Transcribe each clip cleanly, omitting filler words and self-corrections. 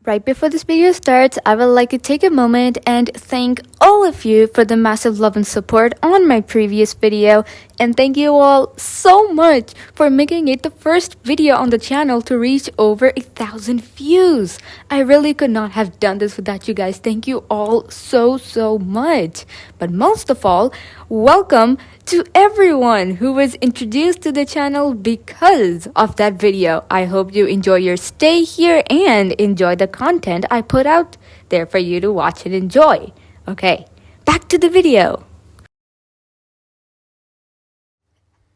Right before this video starts, I would like to take a moment and thank all of you for the massive love and support on my previous video, and thank you all so much for making it the first video on the channel to reach over 1,000 views. I really could not have done this without you guys. Thank you all so much. But most of all, welcome to everyone who was introduced to the channel because of that video. I hope you enjoy your stay here and enjoy the content I put out there for you to watch and enjoy. Okay, back to the video.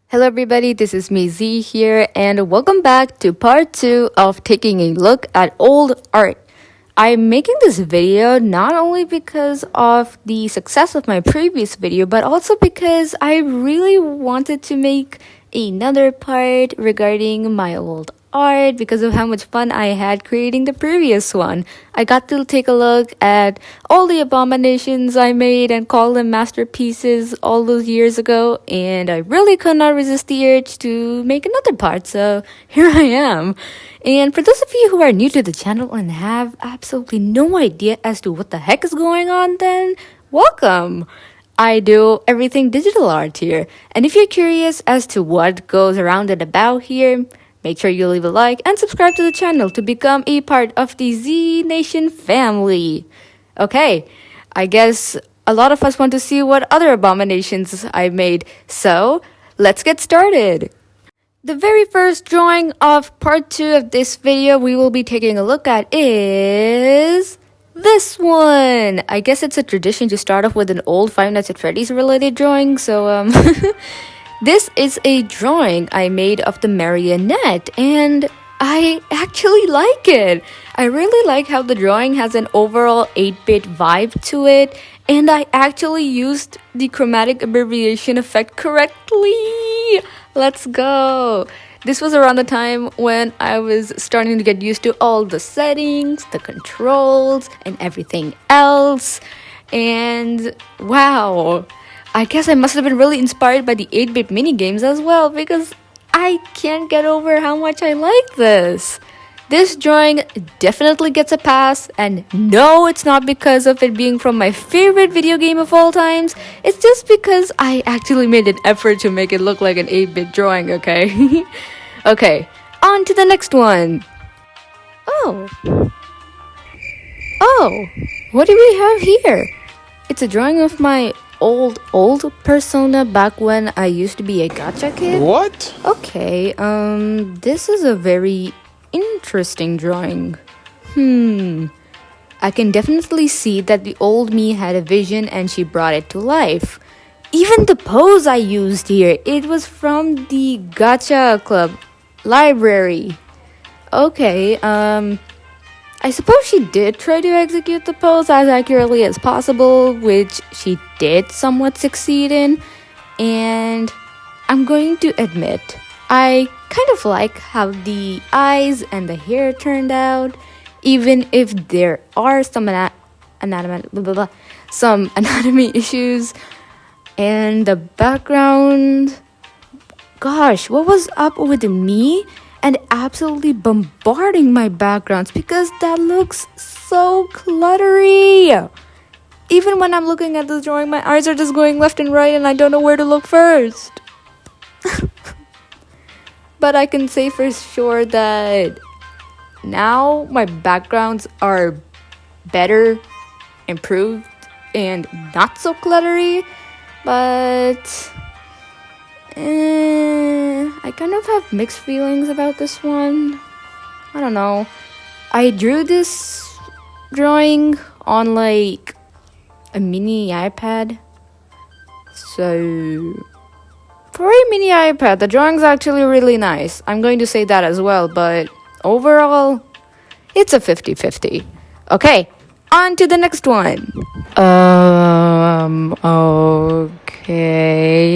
Hello everybody, this is me Z here, and welcome back to part 2 of taking a look at old art. I'm making this video not only because of the success of my previous video, but also because I really wanted to make another part regarding my old art because of how much fun I had creating the previous one. I got to take a look at all the abominations I made and call them masterpieces all those years ago, and I really could not resist the urge to make another part, so here I am. And for those of you who are new to the channel and have absolutely no idea as to what the heck is going on, then welcome! I do everything digital art here, and if you're curious as to what goes around and about here, make sure you leave a like and subscribe to the channel to become a part of the Z Nation family. Okay, I guess a lot of us want to see what other abominations I made, so let's get started. The very first drawing of part 2 of this video we will be taking a look at is this one. I guess it's a tradition to start off with an old Five Nights at Freddy's related drawing, so this is a drawing I made of the marionette, and I actually like it. I really like how the drawing has an overall 8-bit vibe to it, and I actually used the chromatic abbreviation effect correctly. Let's go. This was around the time when I was starting to get used to all the settings, the controls, and everything else. And wow, I guess I must have been really inspired by the 8-bit minigames as well, because I can't get over how much I like this. This drawing definitely gets a pass, and no, it's not because of it being from my favorite video game of all times. It's just because I actually made an effort to make it look like an 8-bit drawing, okay? Okay, on to the next one. Oh, what do we have here? It's a drawing of my old persona back when I used to be a gacha kid. What? Okay, this is a very interesting drawing. I can definitely see that the old me had a vision and she brought it to life. Even the pose I used here, it was from the Gacha Club library. Okay, I suppose she did try to execute the pose as accurately as possible, which she did somewhat succeed in, and I'm going to admit, I kind of like how the eyes and the hair turned out, even if there are some anatomy issues. And the background, gosh, what was up with me and absolutely bombarding my backgrounds, because that looks so cluttery. Even when I'm looking at this drawing, my eyes are just going left and right and I don't know where to look first. But I can say for sure that now my backgrounds are better, improved, and not so cluttery. But I kind of have mixed feelings about this one. I don't know. I drew this drawing on like a mini iPad. So for a mini iPad, the drawing's actually really nice. I'm going to say that as well, but overall, it's a 50-50. Okay, on to the next one. Okay.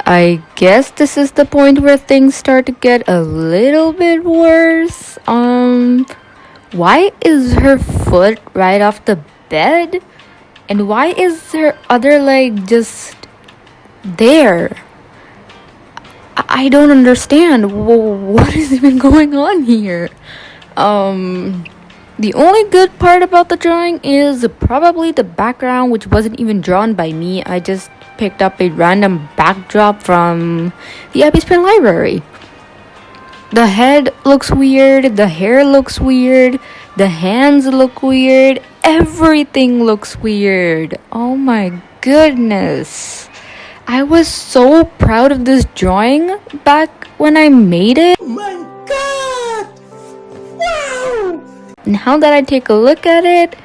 I guess this is the point where things start to get a little bit worse. Why is her foot right off the bed? And why is her other leg just there? I don't understand. What is even going on here? The only good part about the drawing is probably the background, which wasn't even drawn by me. I just picked up a random backdrop from the Abby's Pen Library. The head looks weird, the hair looks weird, the hands look weird, everything looks weird. Oh my goodness. I was so proud of this drawing back when I made it. Oh my god! Wow! Now that I take a look at it,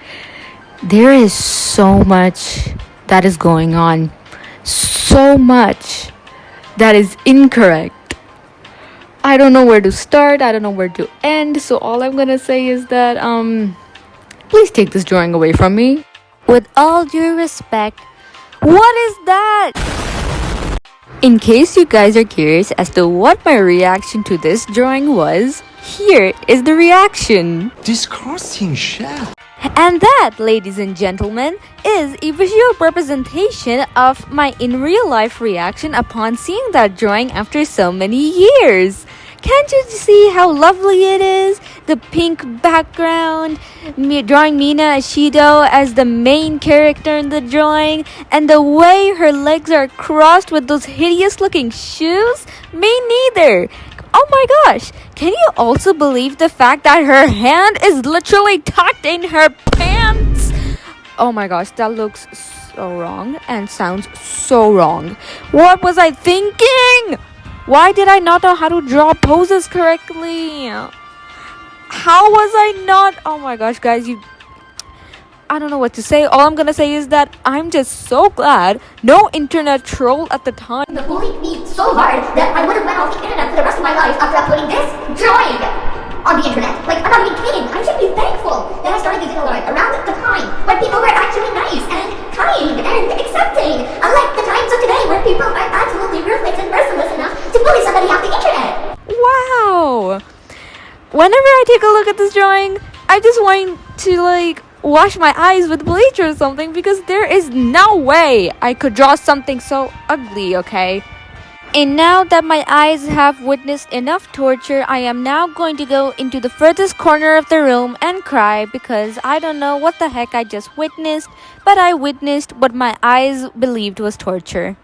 there is so much that is going on. So much that is incorrect. I don't know where to start, I don't know where to end, so all I'm gonna say is that, please take this drawing away from me. With all due respect, what is that? In case you guys are curious as to what my reaction to this drawing was, here is the reaction. Disgusting shit. And that, ladies and gentlemen, is a visual representation of my in real life reaction upon seeing that drawing after so many years. Can't you see how lovely it is? The pink background, me drawing Mina Ashido as the main character in the drawing, and the way her legs are crossed with those hideous looking shoes? Me neither. Oh my gosh, can you also believe the fact that her hand is literally tucked in her pants? Oh my gosh, that looks so wrong and sounds so wrong. What was I thinking? Why did I not know how to draw poses correctly? How was I not? Oh my gosh, guys, I don't know what to say. All I'm gonna say is that I'm just so glad no internet troll at the time bullied me so hard that I would have went off the internet for the rest of my life after uploading this drawing on the internet. Like, I'm not even kidding. I should be thankful that I started using Polaroid around the time when people were actually nice and kind and accepting, unlike the times of today where people are absolutely ruthless and merciless enough to bully somebody off the internet. Wow. Whenever I take a look at this drawing, I just want to wash my eyes with bleach or something, because there is no way I could draw something so ugly, okay? And now that my eyes have witnessed enough torture, I am now going to go into the furthest corner of the room and cry, because I don't know what the heck I just witnessed, but I witnessed what my eyes believed was torture.